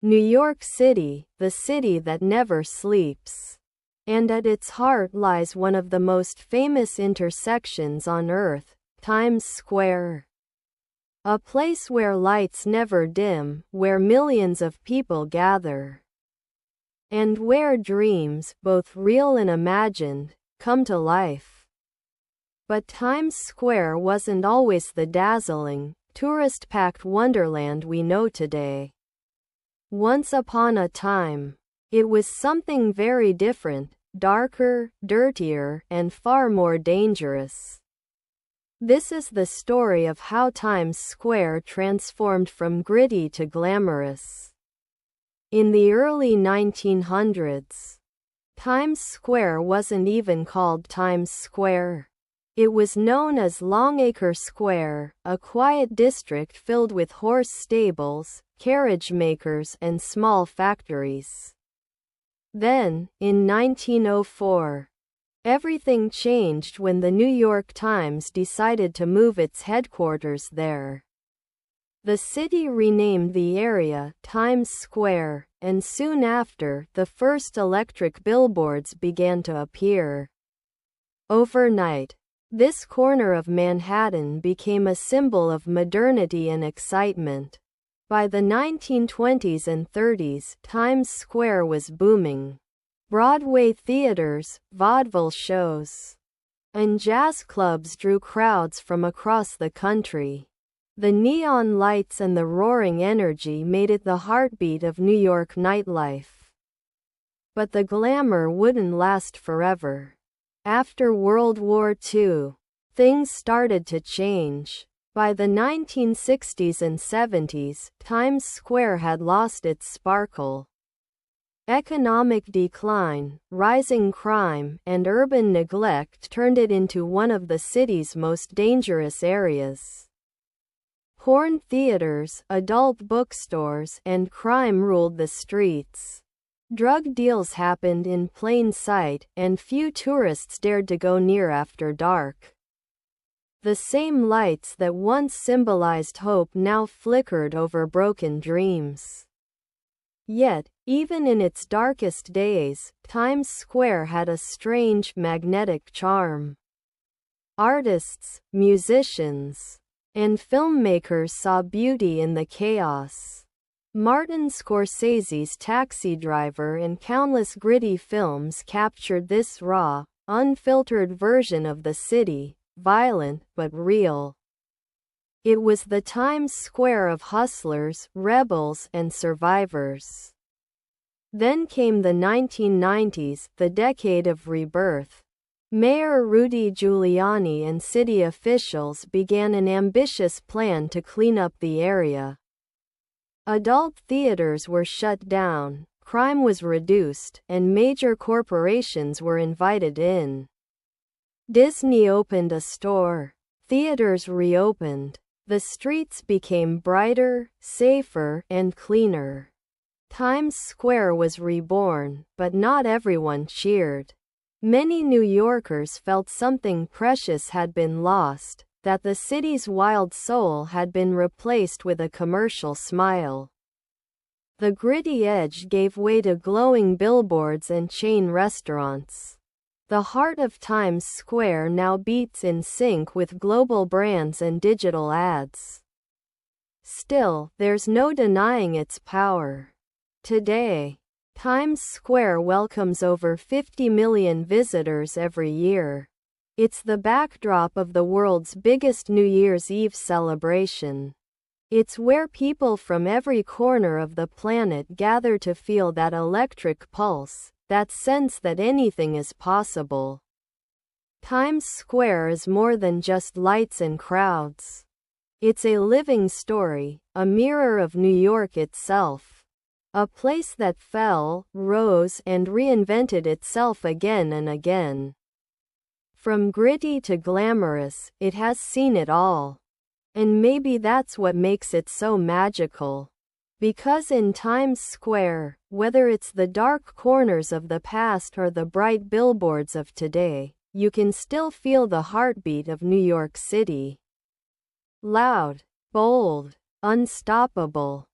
New York City, the city that never sleeps. And at its heart lies one of the most famous intersections on Earth, Times Square. A place where lights never dim, where millions of people gather. And where dreams, both real and imagined, come to life. But Times Square wasn't always the dazzling, tourist-packed wonderland we know today. Once upon a time, it was something very different, darker, dirtier, and far more dangerous. This is the story of how Times Square transformed from gritty to glamorous. In the early 1900s, Times Square wasn't even called Times Square. It was known as Longacre Square, a quiet district filled with horse stables, carriage makers, and small factories. Then, in 1904, everything changed when the New York Times decided to move its headquarters there. The city renamed the area Times Square, and soon after, the first electric billboards began to appear. Overnight, this corner of Manhattan became a symbol of modernity and excitement. By the 1920s and 30s, Times Square was booming. Broadway theaters, vaudeville shows, and jazz clubs drew crowds from across the country. The neon lights and the roaring energy made it the heartbeat of New York nightlife. But the glamour wouldn't last forever. After World War II, things started to change. By the 1960s and 70s, Times Square had lost its sparkle. Economic decline, rising crime, and urban neglect turned it into one of the city's most dangerous areas. Porn theaters, adult bookstores, and crime ruled the streets. Drug deals happened in plain sight, and few tourists dared to go near after dark. The same lights that once symbolized hope now flickered over broken dreams. Yet, even in its darkest days, Times Square had a strange, magnetic charm. Artists, musicians, and filmmakers saw beauty in the chaos. Martin Scorsese's Taxi Driver and countless gritty films captured this raw, unfiltered version of the city, violent but real. It was the Times Square of hustlers, rebels, and survivors. Then came the 1990s, the decade of rebirth. Mayor Rudy Giuliani and city officials began an ambitious plan to clean up the area. Adult theaters were shut down, crime was reduced, and major corporations were invited in. Disney opened a store. Theaters reopened. The streets became brighter, safer, and cleaner. Times Square was reborn, but not everyone cheered. Many New Yorkers felt something precious had been lost, that the city's wild soul had been replaced with a commercial smile. The gritty edge gave way to glowing billboards and chain restaurants. The heart of Times Square now beats in sync with global brands and digital ads. Still, there's no denying its power. Today, Times Square welcomes over 50 million visitors every year. It's the backdrop of the world's biggest New Year's Eve celebration. It's where people from every corner of the planet gather to feel that electric pulse, that sense that anything is possible. Times Square is more than just lights and crowds. It's a living story, a mirror of New York itself. A place that fell, rose, and reinvented itself again and again. From gritty to glamorous, it has seen it all. And maybe that's what makes it so magical. Because in Times Square, whether it's the dark corners of the past or the bright billboards of today, you can still feel the heartbeat of New York City. Loud, bold, unstoppable.